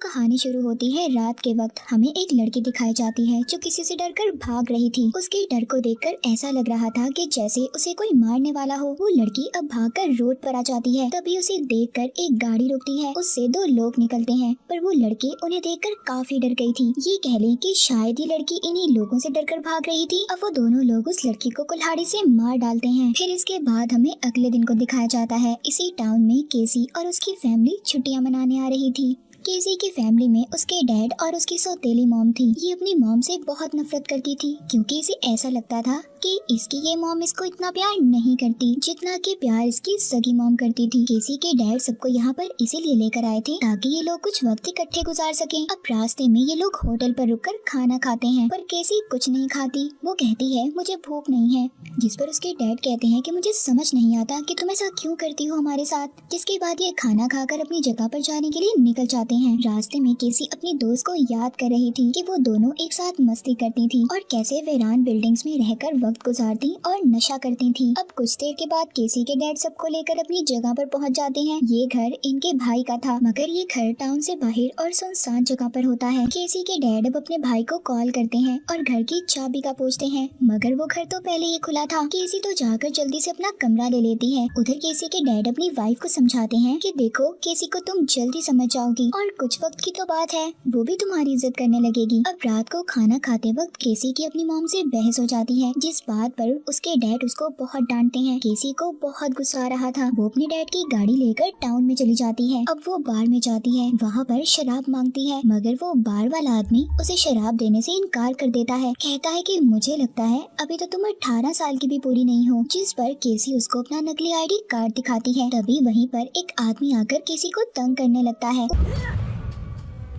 कहानी शुरू होती है रात के वक्त। हमें एक लड़की दिखाई जाती है जो किसी से डरकर भाग रही थी। उसके डर को देखकर ऐसा लग रहा था कि जैसे उसे कोई मारने वाला हो। वो लड़की अब भागकर रोड पर आ जाती है। तभी उसे देखकर एक गाड़ी रुकती है। उससे दो लोग निकलते हैं, पर वो लड़की उन्हें देखकर काफी डर गई थी। ये कह लें कि शायद ये लड़की इन्हीं लोगों से डरकर भाग रही थी। अब वो दोनों लोग उस लड़की को कुल्हाड़ी से मार डालते हैं। फिर इसके बाद हमें अगले दिन को दिखाया जाता है। इसी टाउन में केसी और उसकी फैमिली छुट्टियां मनाने आ रही थी। केसी की फैमिली में उसके डैड और उसकी सौतेली मॉम थी। ये अपनी मॉम से बहुत नफरत करती थी, क्योंकि इसे ऐसा लगता था कि इसकी ये मॉम इसको इतना प्यार नहीं करती जितना कि प्यार इसकी सगी मॉम करती थी। केसी के डैड सबको यहाँ पर इसीलिए लेकर आए थे ताकि ये लोग कुछ वक्त इकट्ठे गुजार सकें। अब रास्ते में ये लोग होटल पर रुककर खाना खाते हैं, पर केसी कुछ नहीं खाती। वो कहती है मुझे भूख नहीं है, जिस पर उसके डैड कहते हैं कि मुझे समझ नहीं आता कि तुम ऐसा क्यों करती हो हमारे साथ। जिसके बाद ये खाना खाकर अपनी जगह पर जाने के लिए निकल जाते हैं। रास्ते में केसी अपनी दोस्त को याद कर रही थी कि वो दोनों एक साथ मस्ती करती थी और कैसे वीरान बिल्डिंग्स में रहकर वक्त गुजारती और नशा करती थी। अब कुछ देर के बाद केसी के डैड सबको लेकर अपनी जगह पर पहुंच जाते हैं। ये घर इनके भाई का था, मगर ये घर टाउन से बाहर और सुनसान जगह पर होता है। केसी के डैड अब अपने भाई को कॉल करते हैं और घर की चाबी का पूछते हैं, मगर वो घर तो पहले ही खुला था। केसी तो जाकर जल्दी से अपना कमरा ले लेती है। उधर केसी के डैड अपनी वाइफ को समझाते हैं कि देखो केसी को तुम जल्दी समझ जाओगी और कुछ वक्त की तो बात है, वो भी तुम्हारी इज्जत करने लगेगी। अब रात को खाना खाते वक्त केसी की अपनी मॉम से बहस हो जाती है, जिस बात पर उसके डैड उसको बहुत डांटते हैं। केसी को बहुत गुस्सा आ रहा था। वो अपने डैड की गाड़ी लेकर टाउन में चली जाती है। अब वो बार में जाती है, वहाँ पर शराब मांगती है, मगर वो बार वाला आदमी उसे शराब देने से इनकार कर देता है। कहता है कि मुझे लगता है अभी तो तुम 18 साल की भी पूरी नहीं हो। जिस पर केसी उसको अपना नकली आईडी कार्ड दिखाती है। तभी वहीं पर एक आदमी आकर केसी को तंग करने लगता है।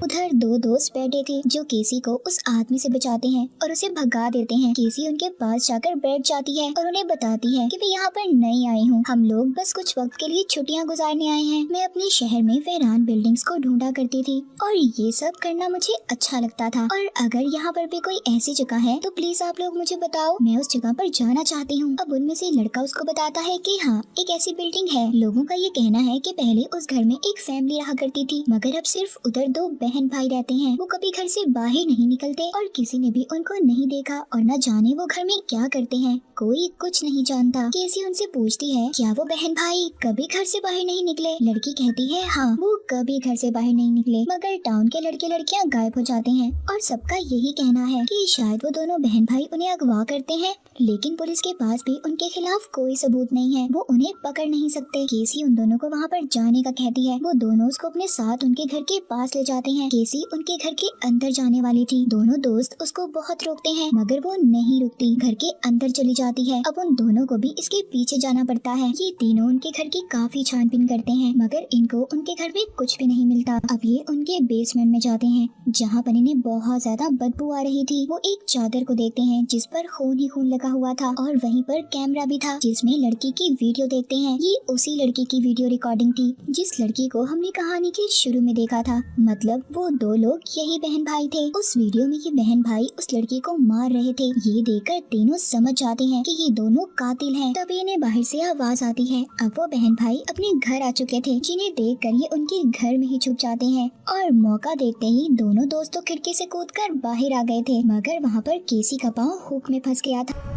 उधर दो दोस्त बैठे थे जो केसी को उस आदमी से बचाते हैं और उसे भगा देते हैं। केसी उनके पास जाकर बैठ जाती है और उन्हें बताती है कि मैं यहाँ पर नई आई हूँ, हम लोग बस कुछ वक्त के लिए छुट्टियाँ गुजारने आए हैं। मैं अपने शहर में वीरान बिल्डिंग्स को ढूंढा करती थी और ये सब करना मुझे अच्छा लगता था, और अगर यहाँ पर भी कोई ऐसी जगह है तो प्लीज आप लोग मुझे बताओ, मैं उस जगह पर जाना चाहती हूँ। अब उनमें से लड़का उसको बताता है कि हाँ, एक ऐसी बिल्डिंग है। लोगों का ये कहना है कि पहले उस घर में एक फैमिली रहा करती थी, मगर अब सिर्फ उधर दो बहन भाई रहते हैं। वो कभी घर से बाहर नहीं निकलते और किसी ने भी उनको नहीं देखा, और न जाने वो घर में क्या करते हैं, कोई कुछ नहीं जानता। केसी उनसे पूछती है क्या वो बहन भाई कभी घर से बाहर नहीं निकले। लड़की कहती है हाँ, वो कभी घर से बाहर नहीं निकले, मगर टाउन के लड़के लड़कियां गायब हो जाते हैं और सबका यही कहना है कि शायद वो दोनों बहन भाई उन्हें अगवा करते हैं, लेकिन पुलिस के पास भी उनके खिलाफ कोई सबूत नहीं है, वो उन्हें पकड़ नहीं सकते। केसी उन दोनों को वहाँ पर जाने का कहती है। वो दोनों उसको अपने साथ उनके घर के पास ले जाते हैं। केसी उनके घर के अंदर जाने वाली थी। दोनों दोस्त उसको बहुत रोकते हैं, मगर वो नहीं रुकती, घर के अंदर चली जाती है। अब उन दोनों को भी इसके पीछे जाना पड़ता है। ये तीनों उनके घर की काफी छानबीन करते हैं, मगर इनको उनके घर में कुछ भी नहीं मिलता। अब ये उनके बेसमेंट में जाते हैं, जहाँ पर इन्हें बहुत ज्यादा बदबू आ रही थी। वो एक चादर को देखते हैं जिस पर खून ही खून लगा हुआ था, और वहीं पर कैमरा भी था जिसमें लड़की की वीडियो देखते हैं। ये उसी लड़की की वीडियो रिकॉर्डिंग थी जिस लड़की को हमने कहानी के शुरू में देखा था। मतलब वो दो लोग यही बहन भाई थे। उस वीडियो में ये बहन भाई उस लड़की को मार रहे थे। ये देखकर तीनों समझ जाते हैं कि ये दोनों कातिल हैं। तभी इन्हें बाहर से आवाज आती है। अब वो बहन भाई अपने घर आ चुके थे, जिन्हें देखकर ये उनके घर में ही छुप जाते हैं, और मौका देखते ही दोनों दोस्तों खिड़की से कूदकर बाहर आ गए थे, मगर वहाँ पर केसी का पाँव हुक में फंस गया था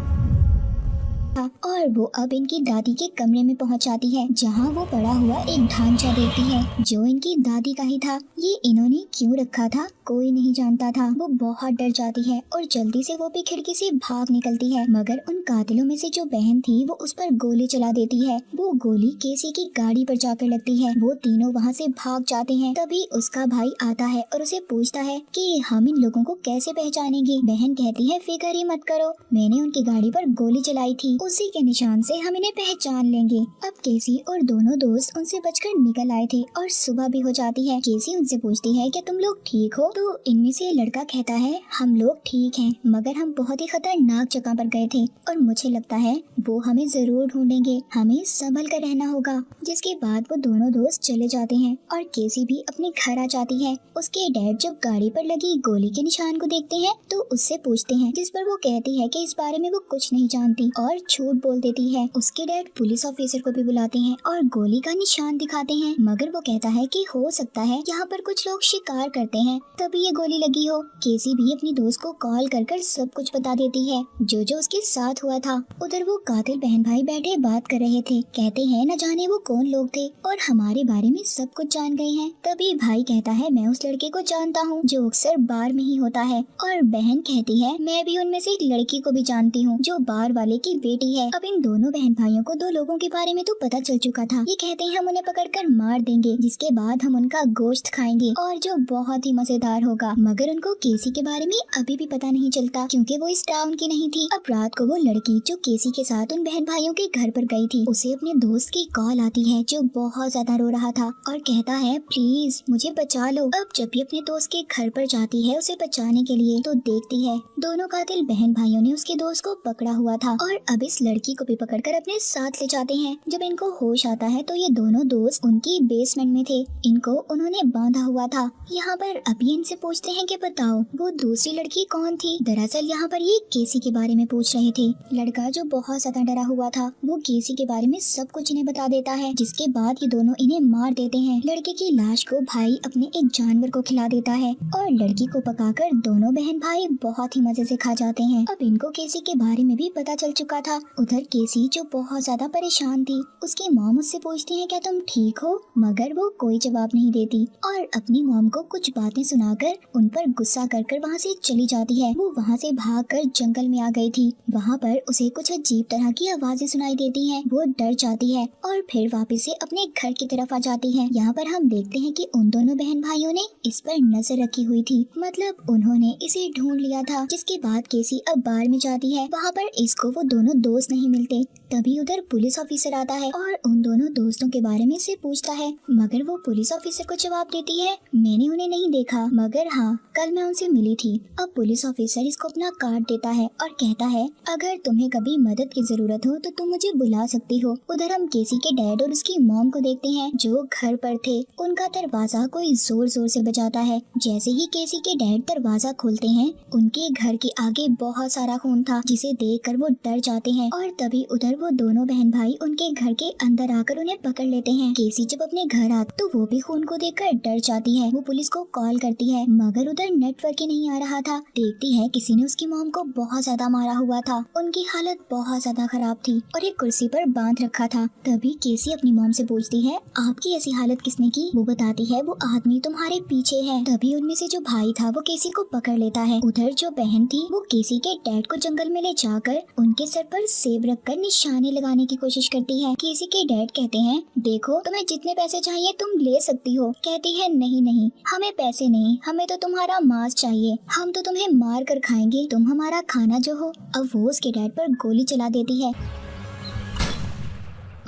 और वो अब इनकी दादी के कमरे में पहुंच जाती है, जहां वो पड़ा हुआ एक ढांचा देखती है जो इनकी दादी का ही था। ये इन्होंने क्यों रखा था कोई नहीं जानता था। वो बहुत डर जाती है और जल्दी से वो भी खिड़की से भाग निकलती है, मगर उन कातिलों में से जो बहन थी वो उस पर गोली चला देती है। वो गोली केसी की गाड़ी पर जाकर लगती है। वो तीनों वहाँ से भाग जाते हैं। तभी उसका भाई आता है और उसे पूछता है कि हम इन लोगों को कैसे पहचानेंगे। बहन कहती है फिक्र ही मत करो, मैंने उनकी गाड़ी पर गोली चलाई थी, उसी के निशान से हम इन्हें पहचान लेंगे। अब केसी और दोनों दोस्त उनसे बचकर निकल आए थे और सुबह भी हो जाती है। केसी उनसे पूछती है क्या तुम लोग ठीक हो। तो इनमें से लड़का कहता है हम लोग ठीक हैं, मगर हम बहुत ही खतरनाक जगह पर गए थे और मुझे लगता है वो हमें जरूर ढूंढेंगे, हमें संभल कर रहना होगा। जिसके बाद वो दोनों दोस्त चले जाते हैं और केसी भी अपने घर आ जाती है। उसके डैड जब गाड़ी पर लगी गोली के निशान को देखते हैं तो उससे पूछते हैं, जिस पर वो कहती है कि इस बारे में वो कुछ नहीं जानती और झूठ बोल देती है। उसके डैड पुलिस ऑफिसर को भी बुलाते हैं और गोली का निशान दिखाते हैं, मगर वो कहता है कि हो सकता है यहाँ पर कुछ लोग शिकार करते हैं तभी ये गोली लगी हो। केसी भी अपनी दोस्त को कॉल कर सब कुछ बता देती है जो उसके साथ हुआ था। उधर वो कातिल बहन भाई बैठे बात कर रहे थे। कहते हैं न जाने वो कौन लोग थे और हमारे बारे में सब कुछ जान गए हैं। तभी भाई कहता है मैं उस लड़के को जानता हूँ जो अक्सर बार में ही होता है, और बहन कहती है मैं भी उनमें से एक लड़की को भी जानती हूँ जो बार वाले की बेटी है। अब इन दोनों बहन भाइयों को 2 लोगों के बारे में तो पता चल चुका था। ये कहते हैं हम उन्हें पकड़कर मार देंगे, जिसके बाद हम उनका गोश्त खाएंगे और जो बहुत ही मजेदार होगा। मगर उनको केसी के बारे में अभी भी पता नहीं चलता क्योंकि वो इस टाउन की नहीं थी। अब रात को वो लड़की जो केसी के साथ उन बहन भाइयों के घर पर गई थी, उसे अपने दोस्त की कॉल आती है जो बहुत ज्यादा रो रहा था और कहता है प्लीज मुझे बचा लो। अब जब भी अपने दोस्त के घर पर जाती है उसे बचाने के लिए, तो देखती है दोनों कातिल बहन भाइयों ने उसके दोस्त को पकड़ा हुआ था और अब इस लड़की को भी पकड़कर अपने साथ ले जाते हैं। जब इनको होश आता है तो ये दोनों दोस्त उनकी बेसमेंट में थे। इनको उन्होंने बांधा हुआ था। यहाँ पर अभी इनसे पूछते हैं कि बताओ वो दूसरी लड़की कौन थी। दरअसल यहाँ पर ये केसी के बारे में पूछ रहे थे। लड़का जो बहुत ज्यादा डरा हुआ था वो केसी के बारे में सब कुछ इन्हें बता देता है, जिसके बाद ये दोनों इन्हें मार देते हैं। लड़के की लाश को भाई अपने एक जानवर को खिला देता है और लड़की को पकाकर दोनों बहन भाई बहुत ही मजे से खा जाते हैं। अब इनको केसी के बारे में भी पता चल चुका था। उधर केसी जो बहुत ज्यादा परेशान थी, उसकी मॉम उससे पूछती है क्या तुम ठीक हो, मगर वो कोई जवाब नहीं देती और अपनी मॉम को कुछ बातें सुनाकर उन पर गुस्सा कर वहाँ से चली जाती है। वो वहाँ से भागकर जंगल में आ गई थी। वहाँ पर उसे कुछ अजीब तरह की आवाजें सुनाई देती हैं। वो डर जाती है और फिर वापस से अपने घर की तरफ आ जाती है। यहाँ पर हम देखते हैं कि उन दोनों बहन भाइयों ने इस पर नजर रखी हुई थी, मतलब उन्होंने इसे ढूंढ लिया था। जिसके बाद केसी अब बार में जाती है। वहाँ पर इसको वो दोनों दोस्त नहीं मिलते। तभी उधर पुलिस ऑफिसर आता है और उन दोनों दोस्तों के बारे में से पूछता है, मगर वो पुलिस ऑफिसर को जवाब देती है मैंने उन्हें नहीं देखा, मगर हाँ कल मैं उनसे मिली थी। अब पुलिस ऑफिसर इसको अपना कार्ड देता है और कहता है अगर तुम्हें कभी मदद की जरूरत हो तो तुम मुझे बुला सकती हो। उधर हम केसी के डैड और उसकी मॉम को देखते हैं जो घर पर थे। उनका दरवाजा कोई जोर जोर से बजाता है। जैसे ही केसी के डैड दरवाजा खोलते हैं, उनके घर के आगे बहुत सारा खून था, जिसे देखकर वो डर जाते हैं और तभी उधर वो दोनों बहन भाई उनके घर के अंदर आकर उन्हें पकड़ लेते हैं। केसी जब अपने घर आती तो वो भी खून को देखकर डर जाती है। वो पुलिस को कॉल करती है, मगर उधर नेटवर्क ही नहीं आ रहा था। देखती है किसी ने उसकी मॉम को बहुत ज्यादा मारा हुआ था। उनकी हालत बहुत ज्यादा खराब थी और एक कुर्सी पर बांध रखा था। तभी केसी अपनी मॉम से पूछती है आपकी ऐसी हालत किसने की। वो बताती है वो आदमी तुम्हारे पीछे है। तभी उनमें से जो भाई था वो केसी को पकड़ लेता है। उधर जो बहन थी वो केसी के डैड को जंगल में ले जाकर उनके सर पर सेब रखकर निशाने लगाने की कोशिश करती है। केसी के डैड कहते हैं देखो तुम्हें जितने पैसे चाहिए तुम ले सकती हो। कहती है नहीं नहीं हमें पैसे नहीं, हमें तो तुम्हारा मांस चाहिए, हम तो तुम्हें मार कर खाएंगे, तुम हमारा खाना जो हो। अब वो उसके डैड पर गोली चला देती है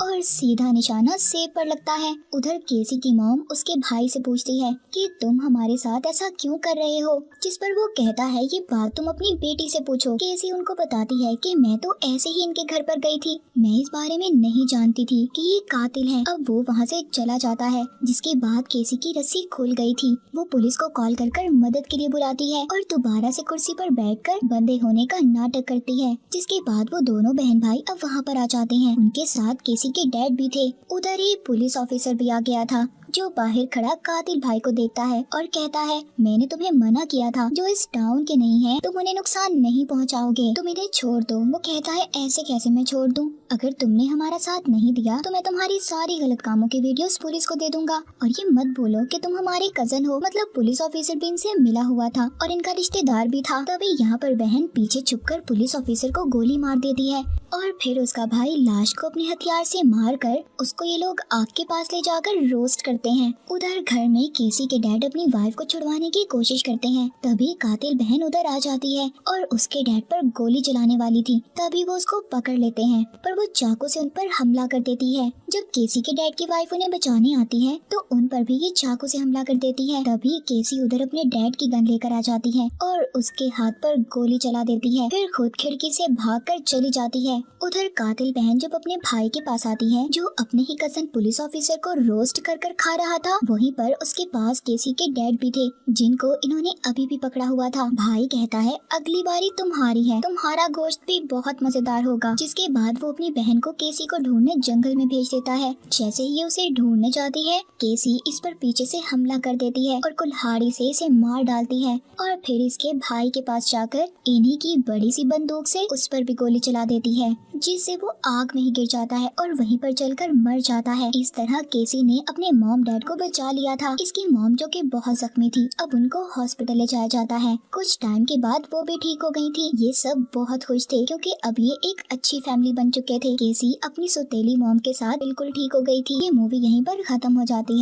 और सीधा निशाना सेब पर लगता है। उधर केसी की मॉम उसके भाई से पूछती है कि तुम हमारे साथ ऐसा क्यों कर रहे हो, जिस पर वो कहता है ये बात तुम अपनी बेटी से पूछो। केसी उनको बताती है कि मैं तो ऐसे ही इनके घर पर गई थी, मैं इस बारे में नहीं जानती थी कि ये कातिल है। अब वो वहाँ से चला जाता है, जिसके बाद केसी की रस्सी खुल गई थी। वो पुलिस को कॉल कर मदद के लिए बुलाती है और दोबारा से कुर्सी पर बैठकर बंदे होने का नाटक करती है। जिसके बाद वो दोनों बहन भाई अब वहाँ पर आ जाते हैं। उनके साथ केसी के डैड भी थे। उधर ही पुलिस ऑफिसर भी आ गया था, जो बाहर खड़ा कातिल भाई को देखता है और कहता है मैंने तुम्हें मना किया था, जो इस टाउन के नहीं है तुम उन्हें नुकसान नहीं पहुंचाओगे, तुम इन्हें छोड़ दो। वो कहता है ऐसे कैसे मैं छोड़ दूं, अगर तुमने हमारा साथ नहीं दिया तो मैं तुम्हारी सारी गलत कामों की वीडियोस पुलिस को दे दूंगा। और ये मत बोलो कि तुम हमारे कजन हो, मतलब पुलिस ऑफिसर भी इनसे मिला हुआ था और इनका रिश्तेदार भी था। तभी यहाँ पर बहन पीछे छुपकर पुलिस ऑफिसर को गोली मार देती है और फिर उसका भाई लाश को अपने हथियार से मारकर उसको ये लोग आग के पास ले जाकर रोस्ट करते हैं। उधर घर में केसी के डैड अपनी वाइफ को छुड़वाने की कोशिश करते हैं। तभी कातिल बहन उधर आ जाती है और उसके डैड पर गोली चलाने वाली थी। तभी वो उसको पकड़ लेते हैं, पर वो चाकू से उन पर हमला कर देती है। जब केसी के डैड की वाइफ उन्हें बचाने आती है तो उन पर भी ये चाकू से हमला कर देती है। तभी केसी उधर अपने डैड की गन लेकर आ जाती है और उसके हाथ पर गोली चला देती है, फिर खुद खिड़की से भागकर चली जाती है। उधर कातिल बहन जब अपने भाई के पास आती है, जो अपने ही कजन पुलिस ऑफिसर को रोस्ट कर खा आ रहा था। वहीं पर उसके पास केसी के डैड भी थे, जिनको इन्होंने अभी भी पकड़ा हुआ था। भाई कहता है अगली बारी तुम्हारी है, तुम्हारा गोश्त भी बहुत मजेदार होगा। जिसके बाद वो अपनी बहन को केसी को ढूंढने जंगल में भेज देता है। जैसे ही उसे ढूंढने जाती है, केसी इस पर पीछे से हमला कर देती है और कुल्हाड़ी से इसे मार डालती है और फिर इसके भाई के पास जाकर इन्हीं की बड़ी सी बंदूक से उस पर भी गोली चला देती है, जिससे वो आग में ही गिर जाता है और वहीं पर जलकर मर जाता है। इस तरह केसी ने अपने मॉम डैड को बचा लिया था। इसकी मॉम जो कि बहुत जख्मी थी, अब उनको हॉस्पिटल ले जाया जाता है। कुछ टाइम के बाद वो भी ठीक हो गई थी। ये सब बहुत खुश थे क्योंकि अब ये एक अच्छी फैमिली बन चुके थे। केसी अपनी सौतेली मॉम के साथ बिल्कुल ठीक हो गई थी। ये मूवी यहीं पर खत्म हो जाती है।